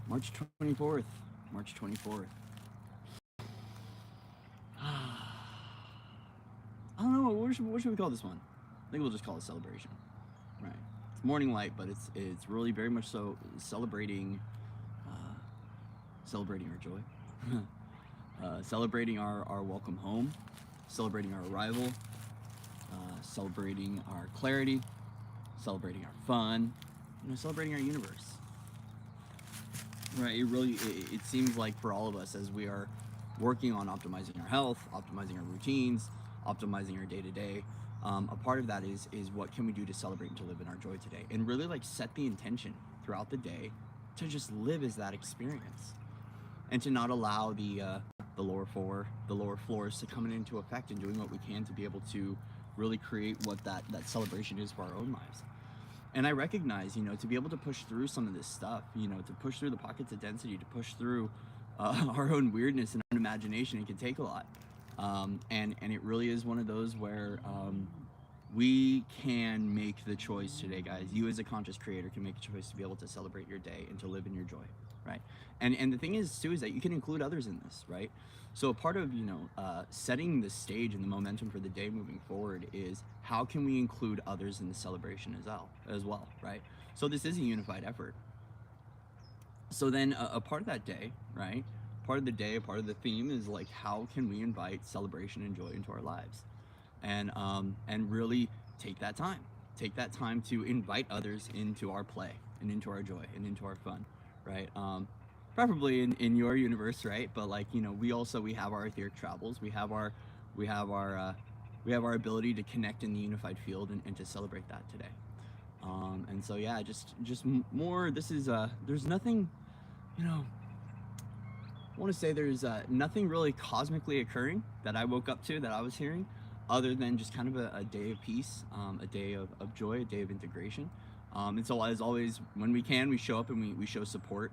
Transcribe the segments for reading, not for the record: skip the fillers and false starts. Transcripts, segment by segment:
March 24th. March 24th. I don't know, what should we call this one? I think we'll just call it celebration. Right. It's morning light, but it's really very much so celebrating our joy. Celebrating our welcome home, celebrating our arrival, celebrating our clarity, celebrating our fun, celebrating our universe. Right, it seems like for all of us, as we are working on optimizing our health, optimizing our routines, optimizing our day-to-day, a part of that is what can we do to celebrate and to live in our joy today, and really like set the intention throughout the day to just live as that experience, and to not allow the lower floors to come into effect, and doing what we can to be able to really create what that celebration is for our own lives. And I recognize, to be able to push through some of this stuff, to push through the pockets of density, to push through our own weirdness and our own imagination, it can take a lot. And it really is one of those where we can make the choice today, guys. You as a conscious creator can make a choice to be able to celebrate your day and to live in your joy, right? And the thing is, too, is that you can include others in this, right? So a part of, setting the stage and the momentum for the day moving forward is how can we include others in the celebration as well, right? So this is a unified effort. So then a part of that day, right? Part of the day, a part of the theme is like, how can we invite celebration and joy into our lives? And really take that time to invite others into our play and into our joy and into our fun, right? Preferably in your universe, right? But like, we have our etheric travels, we have our ability to connect in the unified field and to celebrate that today. And so yeah, just more. This is there's nothing, I want to say there's nothing really cosmically occurring that I woke up to, that I was hearing, other than just kind of a day of peace, a day of joy, a day of integration. And so as always, when we can, we show up and we show support.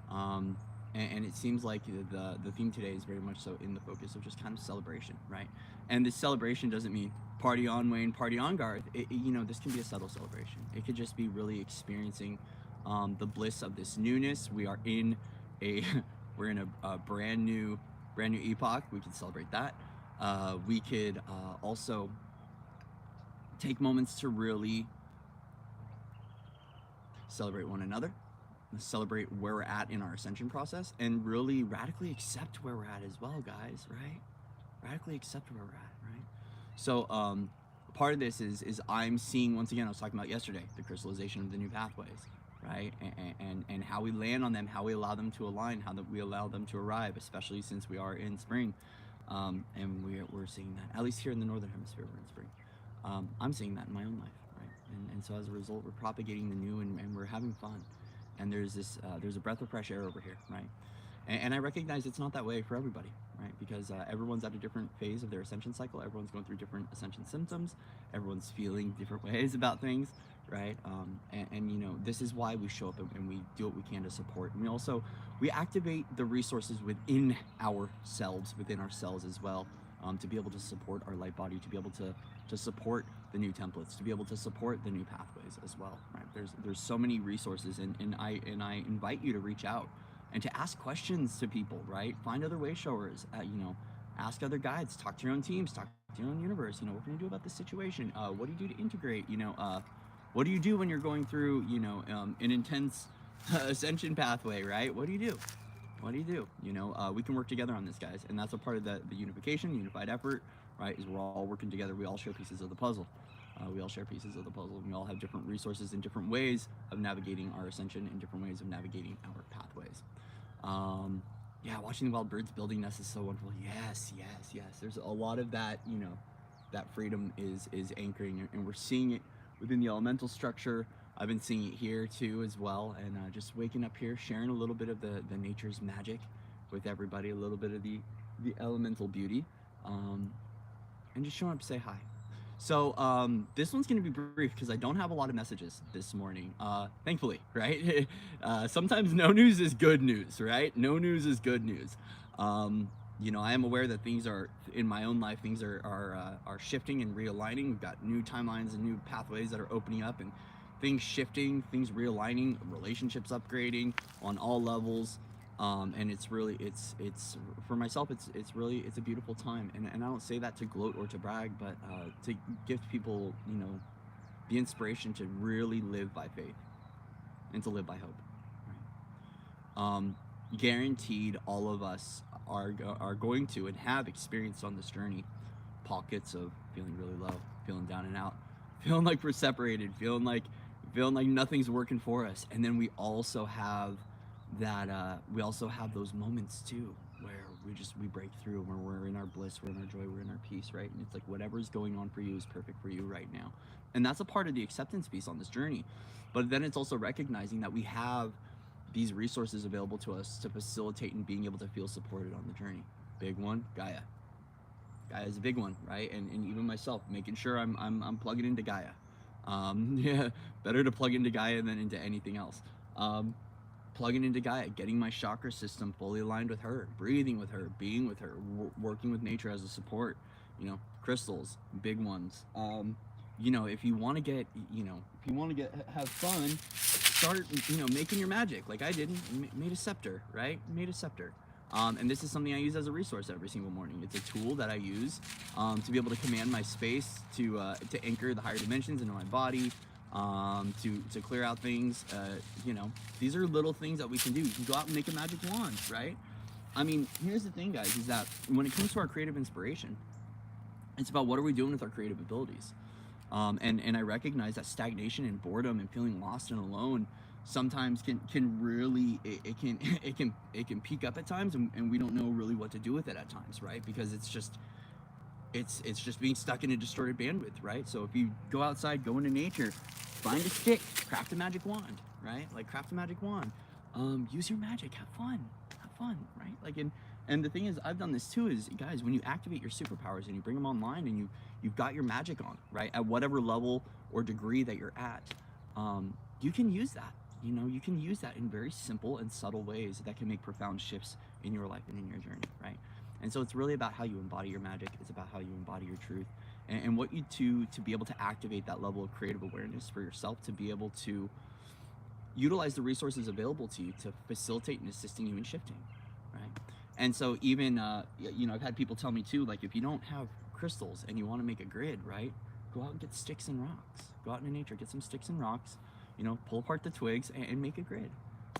And it seems like the theme today is very much so in the focus of just kind of celebration, right? And this celebration doesn't mean party on, Wayne, party on, Garth. This can be a subtle celebration. It could just be really experiencing the bliss of this newness. We're in a brand new epoch. We can celebrate that. We could also take moments to really celebrate one another, celebrate where we're at in our ascension process, and really radically accept where we're at as well, guys, right? Radically accept where we're at, right? So part of this is I'm seeing, once again, I was talking about yesterday, the crystallization of the new pathways, right? And how we land on them, how we allow them to align, how we allow them to arrive, especially since we are in spring. And we're seeing that, at least here in the Northern Hemisphere, we're in spring. I'm seeing that in my own life, right? And so as a result, we're propagating the new, and we're having fun. And there's a breath of fresh air over here, right? And I recognize it's not that way for everybody, right? Because everyone's at a different phase of their ascension cycle. Everyone's going through different ascension symptoms. Everyone's feeling different ways about things, right? And this is why we show up and we do what we can to support. And we activate the resources within ourselves as well, to be able to support our light body, to be able to support the new templates, to be able to support the new pathways as well, right? There's so many resources, and I invite you to reach out and to ask questions to people, right? Find other way showers, ask other guides, talk to your own teams, talk to your own universe. What can you do about this situation? What do you do to integrate? What do you do when you're going through, an intense ascension pathway, right? What do you do? What do you do? We can work together on this, guys. And that's a part of the unification, unified effort, right? Is we're all working together. We all share pieces of the puzzle. And we all have different resources and different ways of navigating our ascension and different ways of navigating our pathways. Watching the wild birds building nests is so wonderful. Yes. There's a lot of that, that freedom is anchoring, and we're seeing it within the elemental structure. I've been seeing it here too as well, and just waking up here, sharing a little bit of the nature's magic with everybody, a little bit of the elemental beauty, and just showing up to say hi. So this one's going to be brief because I don't have a lot of messages this morning, thankfully, right? Sometimes no news is good news, right? No news is good news. I am aware that things are, in my own life, things are shifting and realigning. We've got new timelines and new pathways that are opening up, and things shifting, things realigning, relationships upgrading on all levels. And it's really, it's for myself, it's really, it's a beautiful time. And I don't say that to gloat or to brag, but to give people, you know, the inspiration to really live by faith and to live by hope. Right? Guaranteed, all of us are going to and have experienced on this journey pockets of feeling really low, feeling down and out, feeling like we're separated, feeling like nothing's working for us. And then we also have that we also have those moments too where we break through, where we're in our bliss, we're in our joy, we're in our peace, right? And it's like whatever's going on for you is perfect for you right now. And that's a part of the acceptance piece on this journey. But then it's also recognizing that we have these resources available to us to facilitate and being able to feel supported on the journey. Big one, Gaia. Gaia is a big one, right? And even myself, making sure I'm plugging into Gaia. Yeah, better to plug into Gaia than into anything else. Plugging into Gaia, getting my chakra system fully aligned with her, breathing with her, being with her, working with nature as a support. You know, crystals, big ones. You know, if you want to get, you know, if you want to have fun, start, you know, making your magic like I did. Made a scepter, right? Made a scepter. And this is something I use as a resource every single morning. It's a tool that I use to be able to command my space, to anchor the higher dimensions into my body, to clear out things. You know, these are little things that we can do. You can go out and make a magic wand, right? I mean, here's the thing, guys, is that when it comes to our creative inspiration, it's about what are we doing with our creative abilities. And I recognize that stagnation and boredom and feeling lost and alone sometimes can really it can peak up at times, and we don't know really what to do with it at times, right? Because it's just being stuck in a distorted bandwidth, right? So if you go outside, go into nature, find a stick, craft a magic wand, right? Like craft a magic wand. Use your magic, have fun, right? Like, and the thing is, I've done this too, is guys, when you activate your superpowers and you bring them online and you've got your magic on, right? At whatever level or degree that you're at, you can use that. You know, you can use that in very simple and subtle ways that can make profound shifts in your life and in your journey, right? And so it's really about how you embody your magic. It's about how you embody your truth, and what you do to be able to activate that level of creative awareness for yourself, to be able to utilize the resources available to you to facilitate and assisting you in shifting, right? And so even, you know, I've had people tell me too, like, if you don't have crystals and you want to make a grid, right, go out and get sticks and rocks. Go out into nature, get some sticks and rocks, you know, pull apart the twigs and make a grid,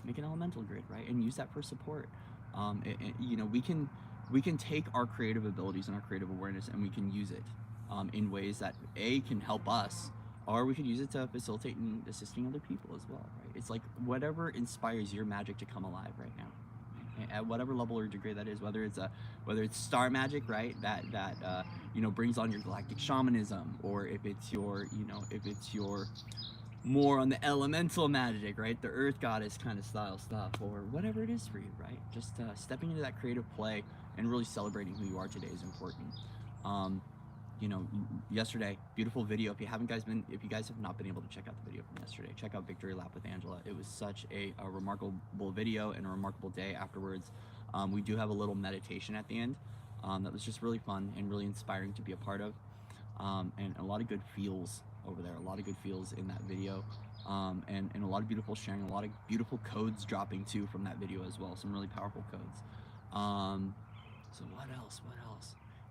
make an elemental grid, right? And use that for support. You know, we can take our creative abilities and our creative awareness and we can use it in ways that can help us, or we could use it to facilitate and assisting other people as well, right? It's like whatever inspires your magic to come alive right now, at whatever level or degree that is, whether it's star magic, right, that you know, brings on your galactic shamanism, or if it's your, you know, if it's your more on the elemental magic, right, the earth goddess kind of style stuff, or whatever it is for you, right? Just stepping into that creative play and really celebrating who you are today is important. You know, yesterday, beautiful video. If you guys have not been able to check out the video from yesterday, check out Victory Lap with Angela. It was such a remarkable video and a remarkable day afterwards. We do have a little meditation at the end that was just really fun and really inspiring to be a part of, and a lot of good feels over there, a lot of good feels in that video, and a lot of beautiful sharing, a lot of beautiful codes dropping too from that video as well, some really powerful codes. So what else?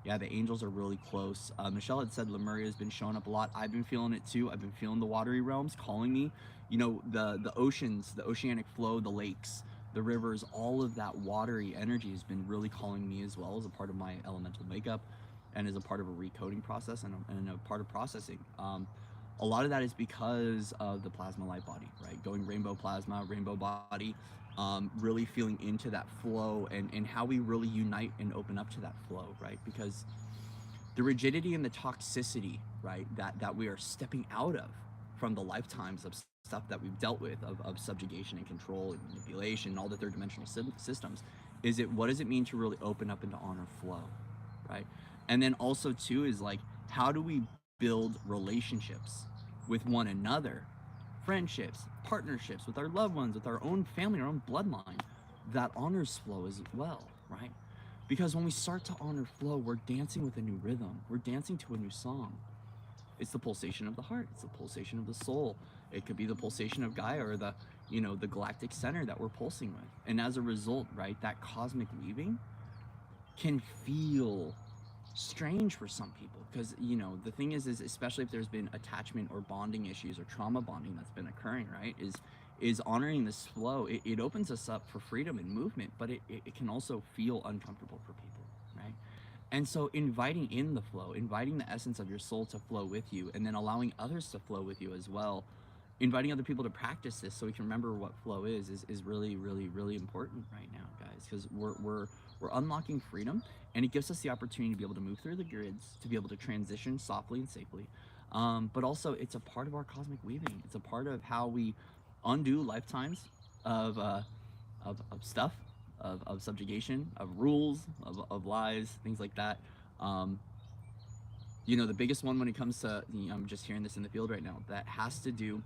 Yeah, the angels are really close. Michelle had said Lemuria has been showing up a lot. I've been feeling it too. I've been feeling the watery realms calling me. You know, the oceans, the oceanic flow, the lakes, the rivers, all of that watery energy has been really calling me as well, as a part of my elemental makeup and as a part of a recoding process and a part of processing. A lot of that is because of the plasma light body, right? Going rainbow plasma, rainbow body, really feeling into that flow and how we really unite and open up to that flow, right? Because the rigidity and the toxicity, right, that we are stepping out of from the lifetimes of stuff that we've dealt with, of subjugation and control and manipulation and all the third dimensional systems, what does it mean to really open up into honor flow, right? And then also too is like, how do we build relationships with one another, friendships, partnerships with our loved ones, with our own family, our own bloodline, that honors flow as well, right? Because when we start to honor flow, we're dancing with a new rhythm. We're dancing to a new song. It's the pulsation of the heart. It's the pulsation of the soul. It could be the pulsation of Gaia, or the, the galactic center that we're pulsing with. And as a result, right, that cosmic weaving can feel strange for some people, because the thing is especially if there's been attachment or bonding issues or trauma bonding that's been occurring, right, is honoring this flow. It opens us up for freedom and movement, but it can also feel uncomfortable for people, right? And so inviting in the flow, inviting the essence of your soul to flow with you, and then allowing others to flow with you as well, inviting other people to practice this so we can remember what flow is really, really, really important right now, guys, because we're unlocking freedom, and it gives us the opportunity to be able to move through the grids, to be able to transition softly and safely. But also, it's a part of our cosmic weaving. It's a part of how we undo lifetimes of stuff, of subjugation, of rules, of lies, things like that. The biggest one when it comes to, I'm just hearing this in the field right now, that has to do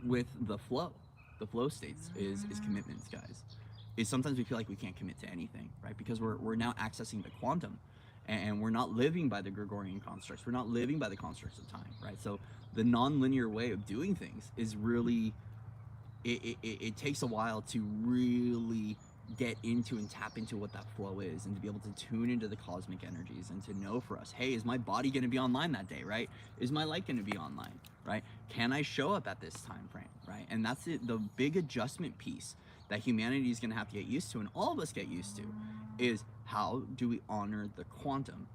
with the flow states is commitments, guys. Is sometimes we feel like we can't commit to anything, right? Because we're now accessing the quantum, and we're not living by the Gregorian constructs. We're not living by the constructs of time, right? So the non-linear way of doing things is really, it takes a while to really get into and tap into what that flow is, and to be able to tune into the cosmic energies, and to know for us, hey, is my body going to be online that day, right? Is my light going to be online, right? Can I show up at this time frame, right? And that's the big adjustment piece that humanity is going to have to get used to, and all of us get used to, is how do we honor the quantum,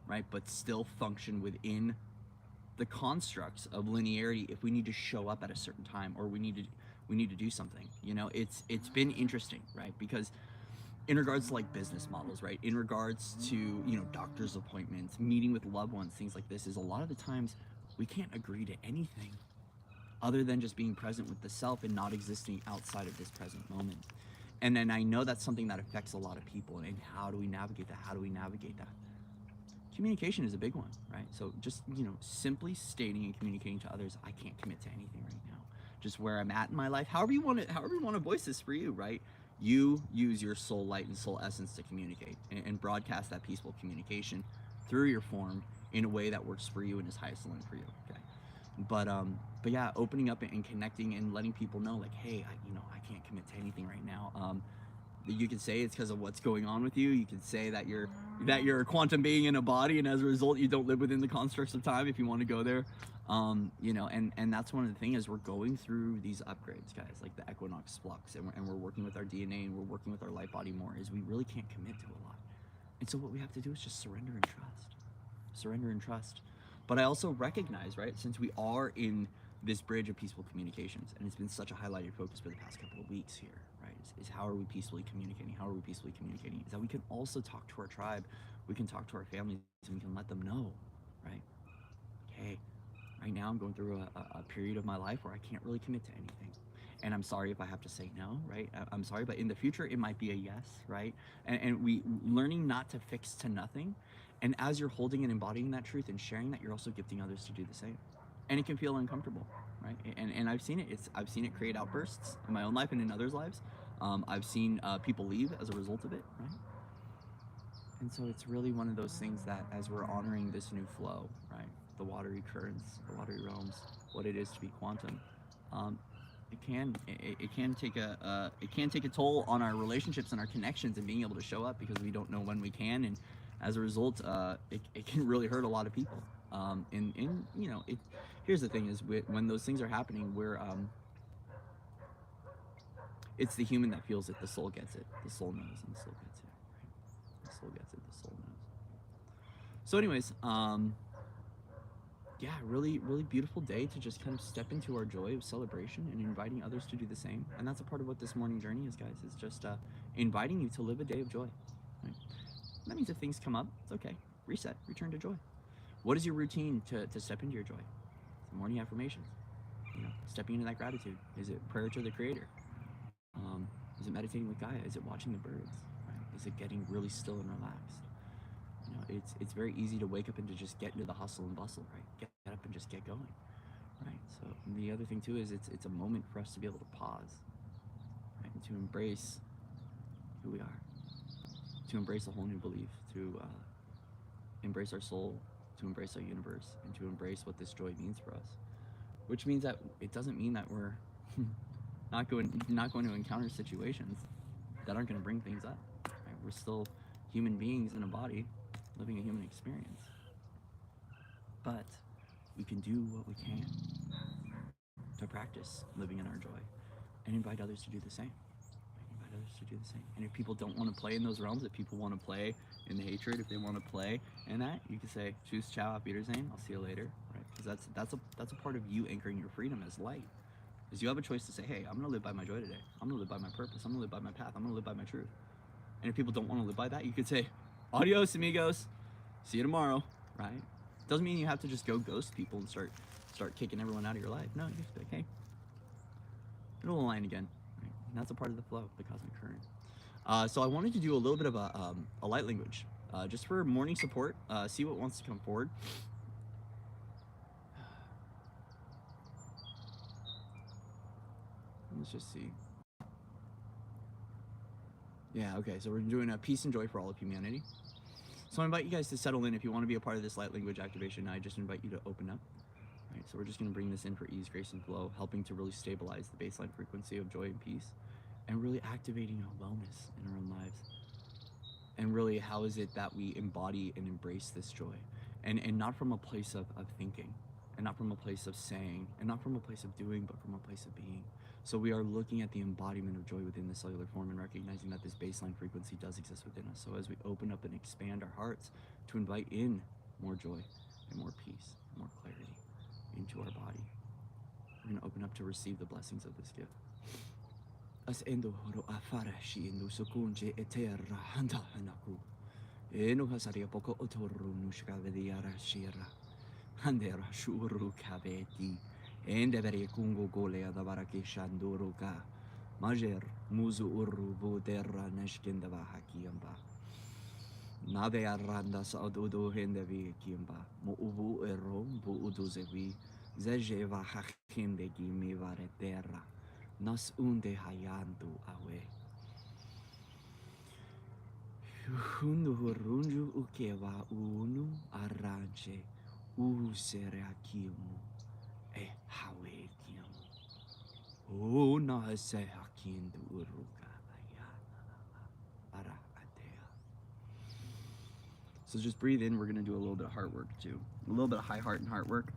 right, but still function within the constructs of linearity if we need to show up at a certain time, or we need to do something. It's been interesting, right? Because in regards to like business models, right, in regards to doctor's appointments, meeting with loved ones, things like this, is a lot of the times we can't agree to anything other than just being present with the self and not existing outside of this present moment. And then I know that's something that affects a lot of people. And how do we navigate that? Communication is a big one, right? So just, simply stating and communicating to others, I can't commit to anything right now. Just where I'm at in my life, however you want to voice this for you, right? You use your soul light and soul essence to communicate, and broadcast that peaceful communication through your form in a way that works for you and is highest aligned for you. Okay. But yeah, opening up and connecting and letting people know, like, hey, I can't commit to anything right now. You can say it's because of what's going on with you. You can say that you're a quantum being in a body, and as a result, you don't live within the constructs of time, if you want to go there. And that's one of the things, is we're going through these upgrades, guys, like the equinox flux, and we're working with our DNA, and we're working with our light body more, is we really can't commit to a lot. And so what we have to do is just surrender and trust. But I also recognize, right, since we are in this bridge of peaceful communications, and it's been such a highlighted focus for the past couple of weeks here, right, is how are we peacefully communicating? Is that we can also talk to our tribe, we can talk to our families, and we can let them know, right, hey, right now I'm going through a period of my life where I can't really commit to anything. And I'm sorry if I have to say no, right? I'm sorry, but in the future, it might be a yes, right? And we learning not to fix to nothing. And as you're holding and embodying that truth and sharing that, you're also gifting others to do the same. And it can feel uncomfortable, right? And I've seen it. I've seen it create outbursts in my own life and in others' lives. I've seen people leave as a result of it, right? And so it's really one of those things that, as we're honoring this new flow, right, the watery currents, the watery realms, what it is to be quantum, it can take a toll on our relationships and our connections and being able to show up, because we don't know when we can, and as a result, it can really hurt a lot of people. Here's the thing: is when those things are happening, it's the human that feels it. The soul gets it. The soul knows, and the soul gets it. Right? The soul gets it. The soul knows. So, anyways, yeah, really, really beautiful day to just kind of step into our joy of celebration and inviting others to do the same. And that's a part of what this morning journey is, guys. Is just inviting you to live a day of joy. Right? That means if things come up, it's okay. Reset. Return to joy. What is your routine to step into your joy? It's morning affirmations. Stepping into that gratitude. Is it prayer to the Creator? Is it meditating with Gaia? Is it watching the birds? Right? Is it getting really still and relaxed? It's very easy to wake up and to just get into the hustle and bustle, right? Get up and just get going, right? So the other thing too is it's a moment for us to be able to pause, right? And to embrace who we are, to embrace a whole new belief, to embrace our soul, to embrace our universe, and to embrace what this joy means for us, which means that it doesn't mean that we're not going to encounter situations that aren't going to bring things up. Right? We're still human beings in a body, living a human experience. But we can do what we can to practice living in our joy and invite others to do the same. Invite others to do the same. And if people don't want to play in those realms, if people want to play in the hatred, if they want to play in that, you can say, "Tschüss, ciao, auf Wiedersehen, I'll see you later," right? Because that's a part of you anchoring your freedom as light. Is you have a choice to say, "Hey, I'm gonna live by my joy today. I'm gonna live by my purpose. I'm gonna live by my path. I'm gonna live by my truth." And if people don't want to live by that, you could say, "Adios, amigos. See you tomorrow," right? Doesn't mean you have to just go ghost people and start kicking everyone out of your life. No, you just be like, "Hey, it'll align again." Right? And that's a part of the flow, the cosmic current. So I wanted to do a little bit of a light language, just for morning support. See what wants to come forward. Let's just see. Yeah, okay, so we're doing a peace and joy for all of humanity. So I invite you guys to settle in. If you want to be a part of this light language activation, I just invite you to open up. Right, so we're just going to bring this in for ease, grace, and flow, helping to really stabilize the baseline frequency of joy and peace, and really activating our wellness in our own lives. And really, how is it that we embody and embrace this joy? And not from a place of thinking, and not from a place of saying, and not from a place of doing, but from a place of being. So we are looking at the embodiment of joy within the cellular form and recognizing that this baseline frequency does exist within us. So as we open up and expand our hearts to invite in more joy and more peace, and more clarity into our body, we're going to open up to receive the blessings of this gift. As endo horo afara shi endo sukunje eterra handa hanaku. Eno hasaria poko otoru nushka vediara shira. Handera shuru kabeti. Ende veri kungo golea da varaki shanduru ka. Majer muzu uru voderra neshkindava hakiamba. Nave arranda sa odudu hendevi kiamba. Mo uvu ero bu uduzevi. Zejeva hakindegi mi vare terra. Nas unde hayandu awe. Hundu hurunju ukeva unu arranche. Usere akimu. E hawe kiamu. O na se hakindu uruka ayana. Ara atea. So just breathe in. We're going to do a little bit of heart work too. A little bit of high heart and heart work.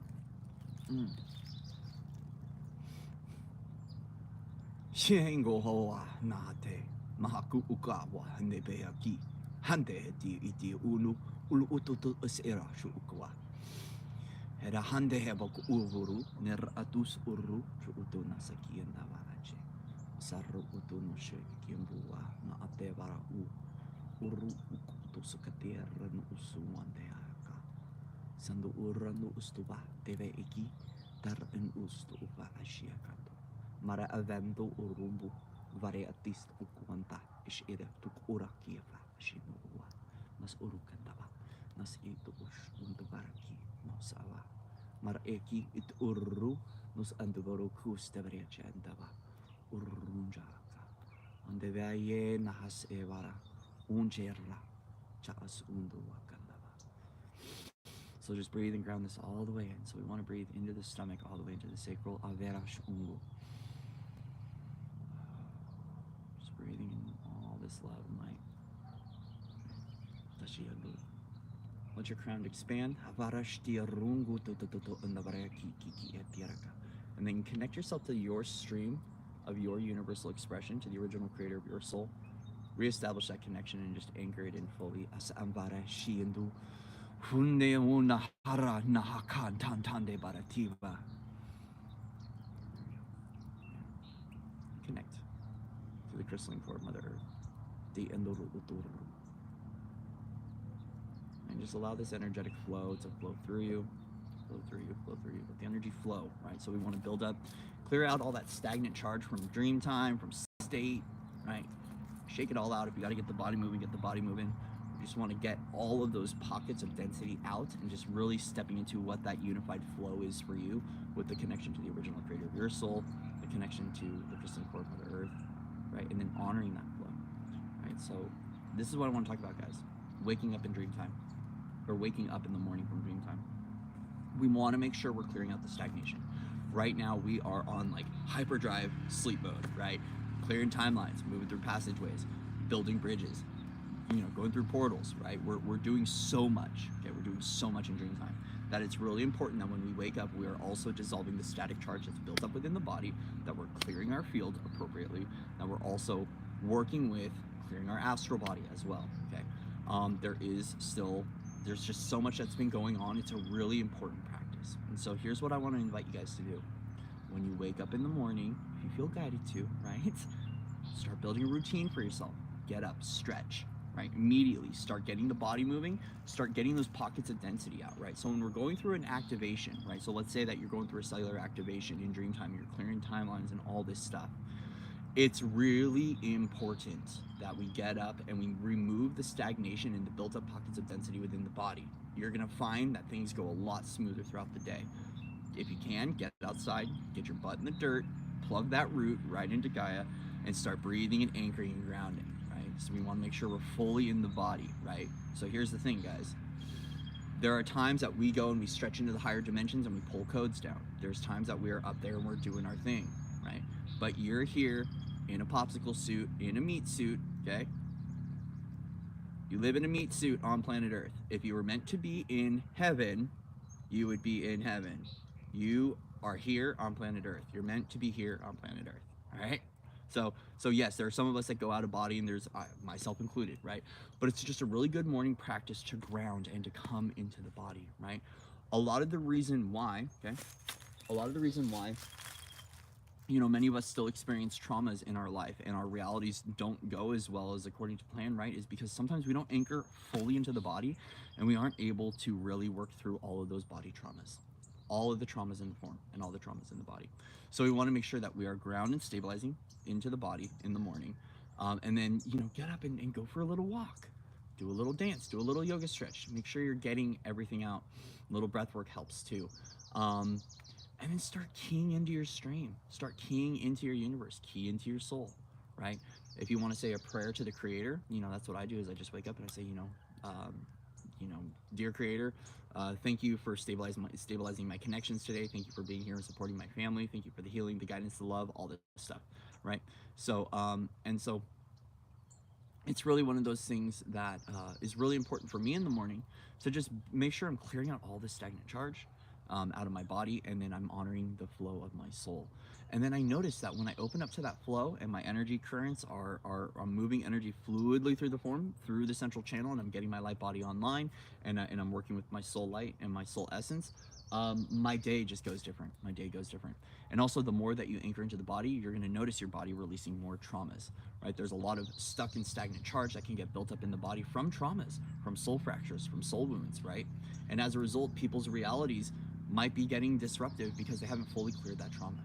Shengo hoa nate mahaku ukawa hande beaki hande iti ulu ututu esera shu ukwa era hande hebok uvuru ner atus uru shu utu nasaki ndavarache sarru utu no she kimbua na atevara uru ukutu sukatera no usuande aka sandu uranu ustuba teve iki tar en ustu upa ashiakato mara avendo urumbu vare atist ukuanta ishira tuk ura kieva shinu uwa mas urukandava nas itu ush unduvaraki no sava mar eki it urru nos anduvaru kustavare chandava urrunjaka onde vaye nahas evara unjerra chas unduwakandava. So just breathe and ground this all the way in. So we want to breathe into the stomach all the way into the sacral averash ungu. Breathing in all this love and light. Let your crown expand. And then connect yourself to your stream of your universal expression, to the original creator of your soul. Reestablish that connection and just anchor it in fully. Connect to the crystalline core of Mother Earth. And just allow this energetic flow to flow through you, flow through you, flow through you. Let the energy flow, right? So we want to build up, clear out all that stagnant charge from dream time, from state, right? Shake it all out. If you got to get the body moving, get the body moving. We just want to get all of those pockets of density out and just really stepping into what that unified flow is for you with the connection to the original creator of your soul, the connection to the crystalline core of Mother Earth, right? And then honoring that flow, right? So this is what I want to talk about, guys. Waking up in dream time, or waking up in the morning from dream time. We want to make sure we're clearing out the stagnation. Right now we are on like hyperdrive sleep mode, right? Clearing timelines, moving through passageways, building bridges, going through portals, right? We're doing so much, okay? We're doing so much in dream time that it's really important that when we wake up, we are also dissolving the static charge that's built up within the body, that we're clearing our field appropriately, that we're also working with clearing our astral body as well, okay? There's just so much that's been going on. It's a really important practice. And so here's what I want to invite you guys to do. When you wake up in the morning, if you feel guided to, right? Start building a routine for yourself. Get up, stretch, right? Immediately start getting the body moving, start getting those pockets of density out, right? So when we're going through an activation, right? So let's say that you're going through a cellular activation in dream time, you're clearing timelines and all this stuff. It's really important that we get up and we remove the stagnation and the built up pockets of density within the body. You're gonna find that things go a lot smoother throughout the day. If you can, get outside, get your butt in the dirt, plug that root right into Gaia, and start breathing and anchoring and grounding, right? So we wanna make sure we're fully in the body, right? So here's the thing, guys. There are times that we go and we stretch into the higher dimensions and we pull codes down. There's times that we are up there and we're doing our thing, right? But you're here in a popsicle suit, in a meat suit, okay? You live in a meat suit on planet Earth. If you were meant to be in heaven, you would be in heaven. You are here on planet Earth. You're meant to be here on planet Earth, all right? So yes, there are some of us that go out of body, and there's myself included, right? But it's just a really good morning practice to ground and to come into the body, right? A lot of the reason why, many of us still experience traumas in our life and our realities don't go as well as according to plan, right? Is because sometimes we don't anchor fully into the body and we aren't able to really work through all of those body traumas, all of the traumas in the form and all the traumas in the body. So we want to make sure that we are grounded and stabilizing into the body in the morning. And then, get up and go for a little walk, do a little dance, do a little yoga stretch, make sure you're getting everything out. A little breath work helps too. And then start keying into your stream, start keying into your universe, key into your soul, right? If you want to say a prayer to the creator, that's what I do is I just wake up and I say, dear creator, thank you for stabilizing my connections today. Thank you for being here and supporting my family. Thank you for the healing, the guidance, the love, all this stuff, right? So, so it's really one of those things that is really important for me in the morning to just make sure I'm clearing out all this stagnant charge out of my body, and then I'm honoring the flow of my soul. And then I notice that when I open up to that flow and my energy currents are moving energy fluidly through the form, through the central channel, and I'm getting my light body online, and I'm working with my soul light and my soul essence, my day just goes different. My day goes different. And also, the more that you anchor into the body, you're going to notice your body releasing more traumas, right? There's a lot of stuck and stagnant charge that can get built up in the body from traumas, from soul fractures, from soul wounds, right? And as a result, people's realities might be getting disruptive because they haven't fully cleared that trauma,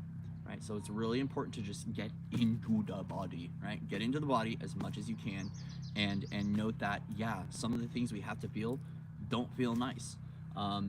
right? So it's really important to just get into the body, right? Get into the body as much as you can, and note that, yeah, some of the things we have to feel don't feel nice.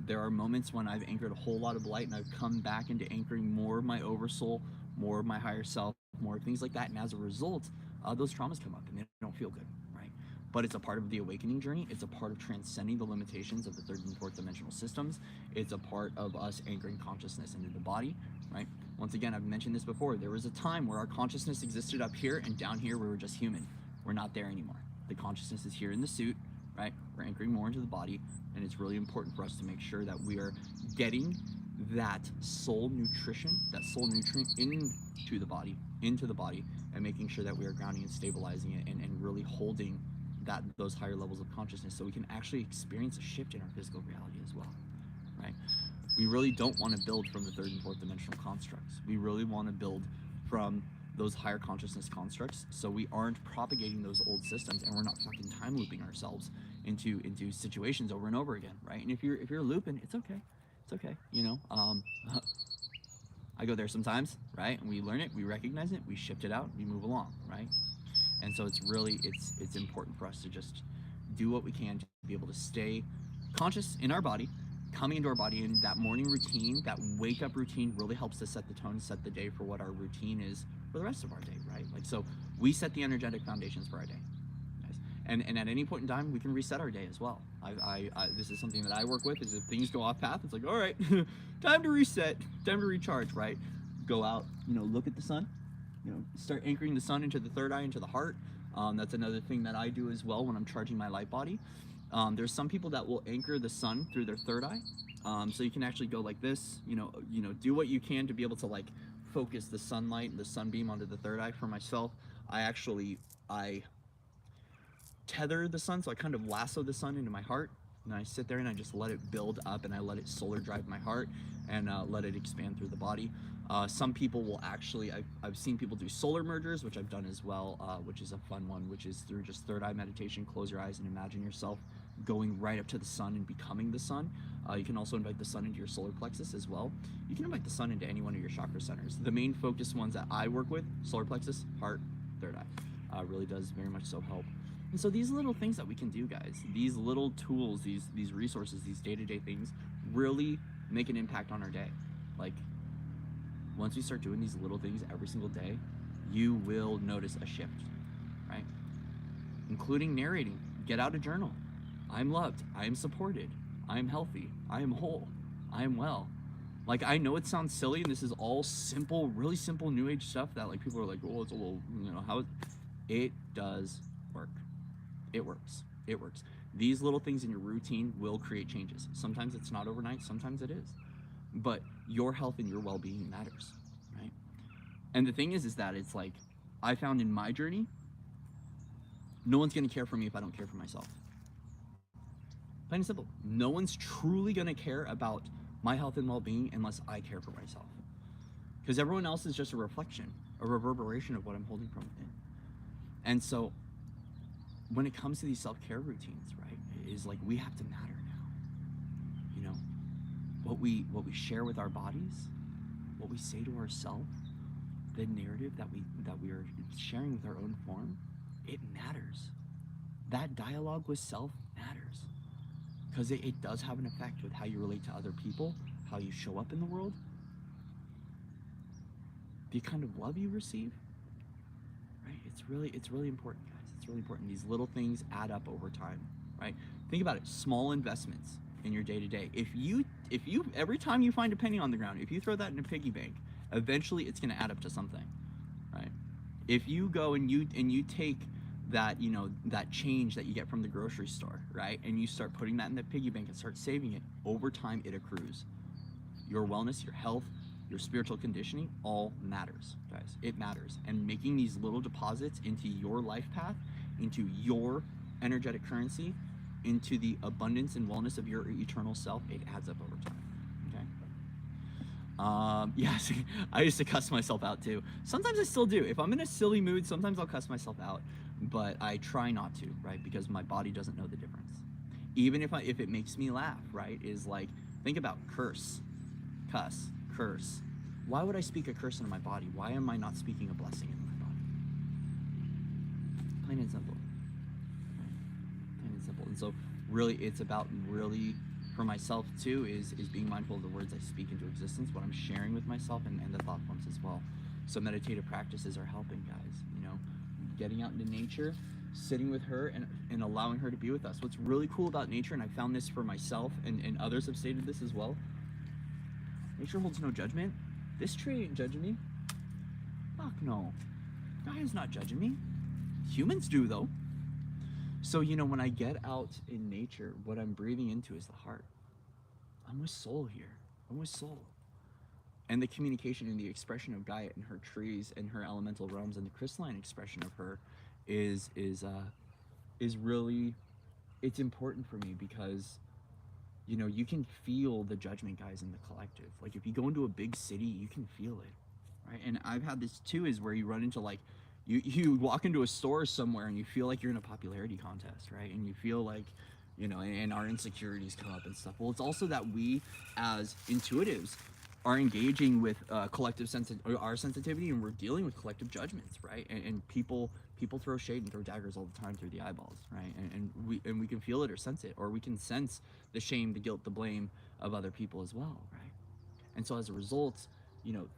There are moments when I've anchored a whole lot of light and I've come back into anchoring more of my oversoul, more of my higher self, more things like that. And as a result, those traumas come up and they don't feel good, right? But it's a part of the awakening journey. It's a part of transcending the limitations of the third and fourth dimensional systems. It's a part of us anchoring consciousness into the body, right? Once again, I've mentioned this before. There was a time where our consciousness existed up here, and down here we were just human. We're not there anymore. The consciousness is here in the suit, right? We're anchoring more into the body, and it's really important for us to make sure that we are getting that soul nutrition, that soul nutrient into the body, and making sure that we are grounding and stabilizing it, and really holding those higher levels of consciousness so we can actually experience a shift in our physical reality as well, right? We really don't want to build from the third and fourth dimensional constructs. We really want to build from those higher consciousness constructs, so we aren't propagating those old systems and we're not fucking time looping ourselves into situations over and over again, right? And if you're looping, it's okay. It's okay, I go there sometimes, right? And we learn it, we recognize it, we shift it out, we move along, right? And so it's important for us to just do what we can to be able to stay conscious in our body, coming into our body. And that morning routine, that wake up routine, really helps to set the tone, set the day for what our routine is for the rest of our day, right? Like, so we set the energetic foundations for our day, guys. And at any point in time, we can reset our day as well. This is something that I work with, is if things go off path, it's like, all right, time to reset, time to recharge, right? Go out, look at the sun, start anchoring the sun into the third eye, into the heart. That's another thing that I do as well when I'm charging my light body. There's some people that will anchor the sun through their third eye. So you can actually go like this, do what you can to be able to like focus the sunlight and the sunbeam onto the third eye. For myself, I tether the sun, so I kind of lasso the sun into my heart, and I sit there and I just let it build up, and I let it solar drive my heart, and let it expand through the body. Some people will actually, I've seen people do solar mergers, which I've done as well, which is a fun one, which is through just third eye meditation. Close your eyes and imagine yourself going right up to the sun and becoming the sun. You can also invite the sun into your solar plexus as well. You can invite the sun into any one of your chakra centers. The main focus ones that I work with, solar plexus, heart, third eye, really does very much so help. And so these little things that we can do, guys, these little tools, these resources, these day-to-day things really make an impact on our day. Like, once we start doing these little things every single day, you will notice a shift, right? Including narrating. Get out a journal. I'm loved. I am supported. I am healthy. I am whole. I am well. Like, I know it sounds silly, and this is all simple, really simple new age stuff that like people are like, oh, it's a little, how it does work. It works. It works. These little things in your routine will create changes. Sometimes it's not overnight, sometimes it is. But your health and your well-being matters, right? And the thing is that it's like, I found in my journey, no one's gonna care for me if I don't care for myself. Plain and simple. No one's truly gonna care about my health and well-being unless I care for myself. Because everyone else is just a reflection, a reverberation of what I'm holding from within. And so, when it comes to these self-care routines, right, is like we have to matter now. What we share with our bodies, what we say to ourselves, the narrative that we are sharing with our own form, it matters. That dialogue with self matters, because it does have an effect with how you relate to other people, how you show up in the world, the kind of love you receive, right? It's really important, guys. It's really important. These little things add up over time, right? Think about it. Small investments in your day-to-day. If you every time you find a penny on the ground, if you throw that in a piggy bank, eventually it's going to add up to something, right? If you go and you take that, that change that you get from the grocery store, right, and you start putting that in the piggy bank and start saving it, over time it accrues. Your wellness, your health, your spiritual conditioning all matters, guys. It matters. And making these little deposits into your life path, into your energetic currency, into the abundance and wellness of your eternal self, it adds up over time. Okay. Yes, I used to cuss myself out too. Sometimes I still do. If I'm in a silly mood, sometimes I'll cuss myself out, but I try not to, right? Because my body doesn't know the difference. Even if it makes me laugh, right? Is like, think about curse, cuss, curse. Why would I speak a curse into my body? Why am I not speaking a blessing into my body? Plain and simple. Plain and simple. And so really it's about really, for myself too, is being mindful of the words I speak into existence, what I'm sharing with myself, and the thought forms as well. So meditative practices are helping, guys. Getting out into nature, sitting with her, and allowing her to be with us. What's really cool about nature, and I found this for myself, and others have stated this as well, nature holds no judgment. This tree ain't judging me. Fuck no. God is not judging me. Humans do, though. So, when I get out in nature, what I'm breathing into is the heart. I'm with soul here. I'm with soul. And the communication and the expression of Gaia and her trees and her elemental realms and the crystalline expression of her is really, it's important for me because, you can feel the judgment, guys, in the collective. Like, if you go into a big city, you can feel it, right? And I've had this too, is where you run into like, you walk into a store somewhere and you feel like you're in a popularity contest, right? And you feel like, and our insecurities come up and stuff. Well, it's also that we as intuitives are engaging with collective our sensitivity, and we're dealing with collective judgments, right? And people throw shade and throw daggers all the time through the eyeballs, right? And we can feel it or sense it, or we can sense the shame, the guilt, the blame of other people as well, right? And so as a result,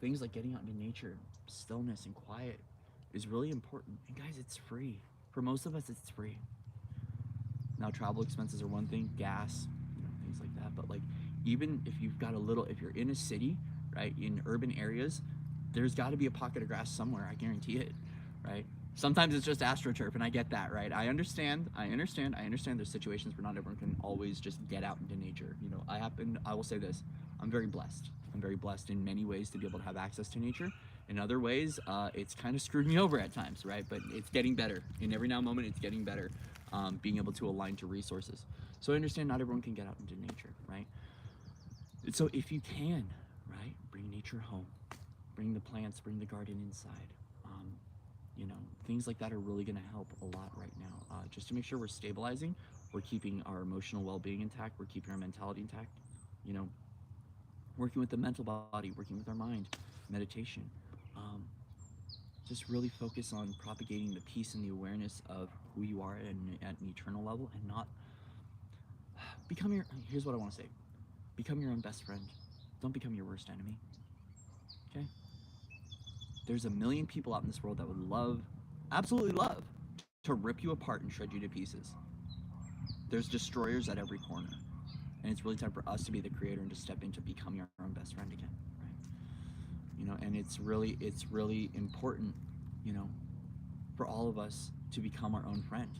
things like getting out into nature, stillness and quiet is really important. And guys, it's free. For most of us, it's free. Now, travel expenses are one thing, gas, things like that. But like, even if you've got if you're in a city, right, in urban areas, there's got to be a pocket of grass somewhere. I guarantee it, right? Sometimes it's just astroturf, and I get that, right? I understand. There's situations where not everyone can always just get out into nature. I will say this: I'm very blessed. I'm very blessed in many ways to be able to have access to nature. In other ways, it's kind of screwed me over at times, right? But it's getting better. In every now and moment, it's getting better. Being able to align to resources. So I understand not everyone can get out into nature, right? So if you can, right, bring nature home, bring the plants, bring the garden inside. Things like that are really going to help a lot right now. Just to make sure we're stabilizing, we're keeping our emotional well-being intact, we're keeping our mentality intact. Working with the mental body, working with our mind, meditation. Just really focus on propagating the peace and the awareness of who you are at an eternal level, and not here's what I want to say: become your own best friend. Don't become your worst enemy. Okay? There's a million people out in this world that would absolutely love, to rip you apart and shred you to pieces. There's destroyers at every corner. And it's really time for us to be the creator and to step into becoming our own best friend again, right? And it's really important, for all of us to become our own friend.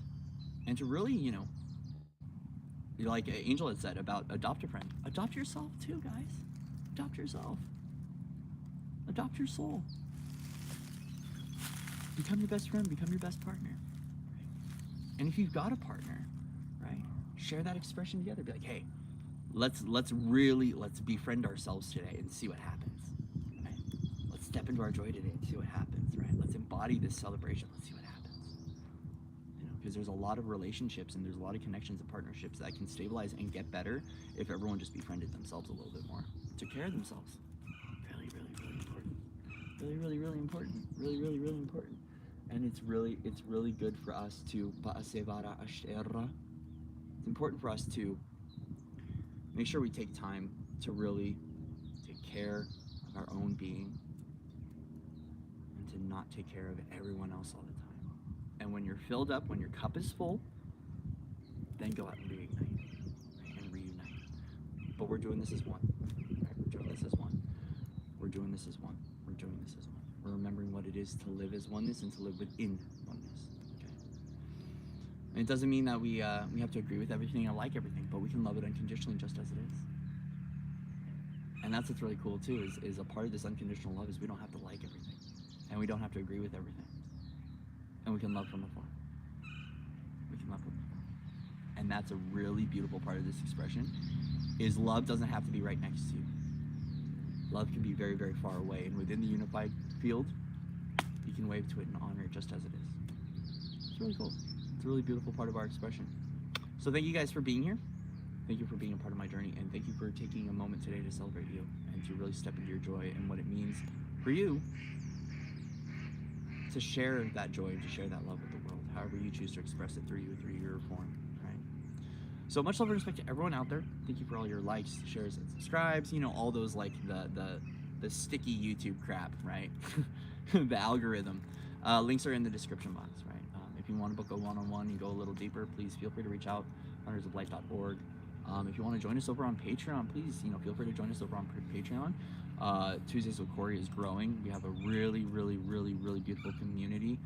And to really, like Angel had said about adopt a friend. Adopt yourself too, guys. Adopt yourself. Adopt your soul. Become your best friend, become your best partner. Right? And if you've got a partner, right, share that expression together. Be like, hey, let's befriend ourselves today and see what happens. Right? Let's step into our joy today and see what happens, right? Let's embody this celebration. Let's see what happens. Because there's a lot of relationships and there's a lot of connections and partnerships that can stabilize and get better if everyone just befriended themselves a little bit more. Took care of themselves. Really, really, really important. Really, really, really important. Really, really, really important. And it's really good for us to it's important for us to make sure we take time to really take care of our own being and to not take care of everyone else all the time. And when you're filled up, when your cup is full, then go out and reignite and reunite. But we're doing this as one. Right? We're doing this as one. We're doing this as one. We're doing this as one. We're remembering what it is to live as oneness and to live within oneness. Okay. And it doesn't mean that we have to agree with everything and like everything, but we can love it unconditionally just as it is. And that's what's really cool too, is a part of this unconditional love is we don't have to like everything. And we don't have to agree with everything. And we can love from afar. We can love from afar. And that's a really beautiful part of this expression, is love doesn't have to be right next to you. Love can be very, very far away. And within the unified field, you can wave to it and honor it just as it is. It's really cool. It's a really beautiful part of our expression. So thank you guys for being here. Thank you for being a part of my journey. And thank you for taking a moment today to celebrate you and to really step into your joy and what it means for you to share that joy, to share that love with the world, however you choose to express it through your form, right? So much love and respect to everyone out there. Thank you for all your likes, shares, and subscribes. All those like the sticky YouTube crap, right? The algorithm. Links are in the description box, right? If you want to book a one-on-one and go a little deeper, please feel free to reach out, foundersoflight.org. If you want to join us over on Patreon, please, feel free to join us over on Patreon. Tuesdays with Corey is growing. We have a really, really, really, really beautiful community.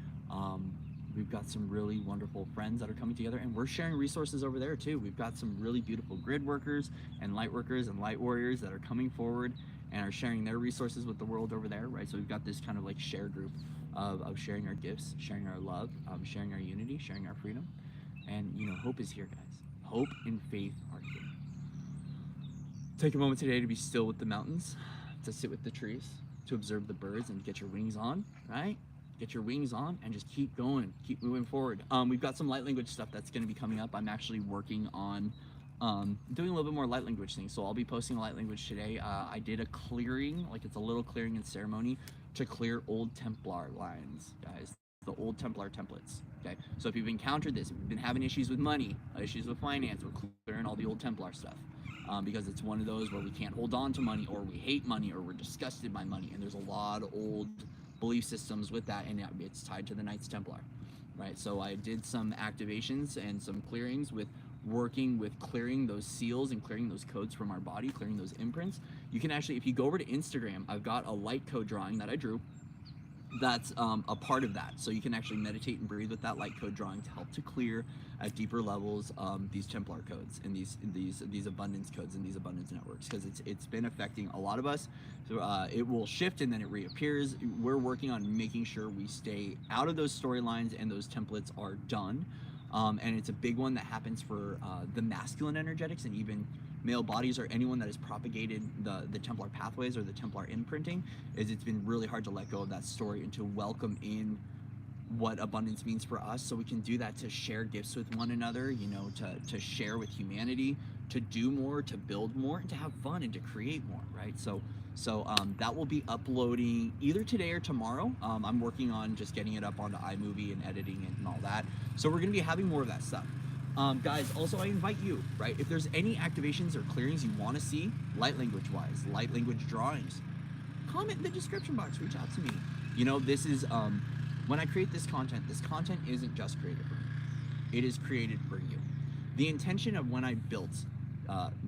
We've got some really wonderful friends that are coming together, and we're sharing resources over there too. We've got some really beautiful grid workers and light warriors that are coming forward and are sharing their resources with the world over there, right? So we've got this kind of like share group of sharing our gifts, sharing our love, sharing our unity, sharing our freedom. And hope is here, guys. Hope and faith are here. Take a moment today to be still with the mountains, to sit with the trees, to observe the birds and get your wings on, right? Get your wings on and just keep going, keep moving forward. We've got some light language stuff that's going to be coming up. I'm actually working on doing a little bit more light language things. So I'll be posting a light language today. I did a clearing, like it's a little clearing and ceremony to clear old Templar lines, guys. The old Templar templates, okay? So if you've encountered this, if you've been having issues with money, issues with finance, we're clearing all the old Templar stuff. Because it's one of those where we can't hold on to money, or we hate money, or we're disgusted by money, and there's a lot of old belief systems with that, and it's tied to the Knights Templar, right? So I did some activations and some clearings with working with clearing those seals and clearing those codes from our body, clearing those imprints, you can actually, if you go over to Instagram, I've got a light code drawing that I drew that's a part of that. So you can actually meditate and breathe with that light code drawing to help to clear at deeper levels these Templar codes and these abundance codes and these abundance networks, because it's been affecting a lot of us. So it will shift and then it reappears. We're working on making sure we stay out of those storylines and those templates are done. And it's a big one that happens for the masculine energetics and even male bodies, or anyone that has propagated the Templar pathways or the Templar imprinting. Is it's been really hard to let go of that story and to welcome in what abundance means for us, so we can do that, to share gifts with one another, you know, to share with humanity, to do more, to build more, and to have fun and to create more, right? So that will be uploading either today or tomorrow. I'm working on just getting it up onto iMovie and editing it and all that. So we're gonna be having more of that stuff. Guys, also I invite you, right? If there's any activations or clearings you want to see, light language wise, light language drawings, comment in the description box, reach out to me. You know, this is, when I create this content isn't just created for me. It is created for you. The intention of when I built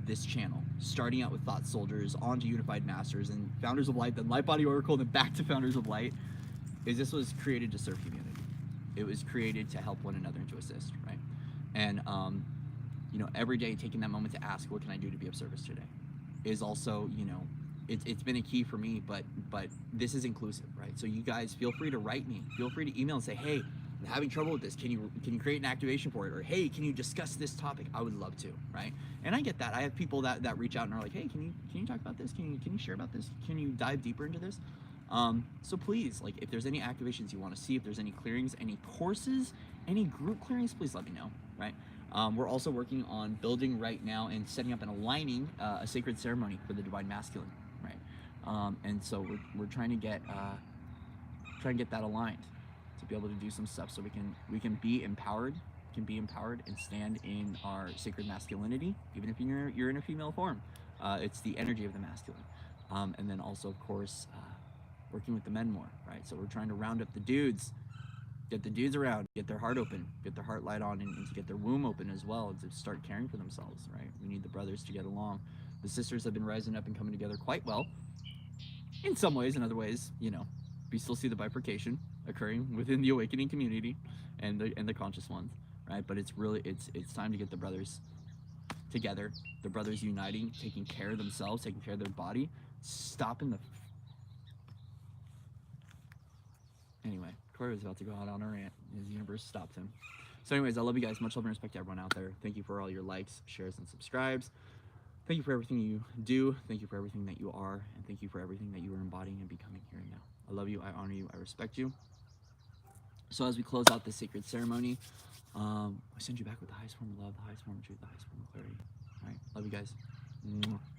this channel, starting out with Thought Soldiers, onto Unified Masters, and Founders of Light, then Light Body Oracle, then back to Founders of Light, is this was created to serve humanity. It was created to help one another and to assist, right? And, you know, every day taking that moment to ask, what can I do to be of service today, is also, you know, it's been a key for me, but this is inclusive, right? So you guys feel free to write me, feel free to email and say, hey, I'm having trouble with this. Can you create an activation for it? Or, hey, can you discuss this topic? I would love to, right? And I get that. I have people that reach out and are like, hey, can you talk about this? Can you share about this? Can you dive deeper into this? So please, like, if there's any activations you want to see, if there's any clearings, any courses, any group clearings, please let me know, right? We're also working on building right now and setting up and aligning a sacred ceremony for the Divine Masculine, right? And so we're trying to get that aligned to be able to do some stuff, so we can be empowered, and stand in our sacred masculinity, even if you're in a female form. It's the energy of the masculine, and then also, of course, working with the men more, right? So we're trying to round up the dudes, get the dudes around, get their heart open, get their heart light on, and to get their womb open as well, and to start caring for themselves, right? We need the brothers to get along. The sisters have been rising up and coming together quite well in some ways. In other ways, you know, we still see the bifurcation occurring within the awakening community and the conscious ones, right? But it's really, it's time to get the brothers together, the brothers uniting, taking care of themselves, taking care of their body, stopping the... Anyway, Corey was about to go out on a rant. His universe stopped him. So anyways, I love you guys. Much love and respect to everyone out there. Thank you for all your likes, shares, and subscribes. Thank you for everything you do. Thank you for everything that you are. And thank you for everything that you are embodying and becoming here and now. I love you. I honor you. I respect you. So as we close out this sacred ceremony, I send you back with the highest form of love, the highest form of truth, the highest form of clarity. All right. Love you guys. Mwah.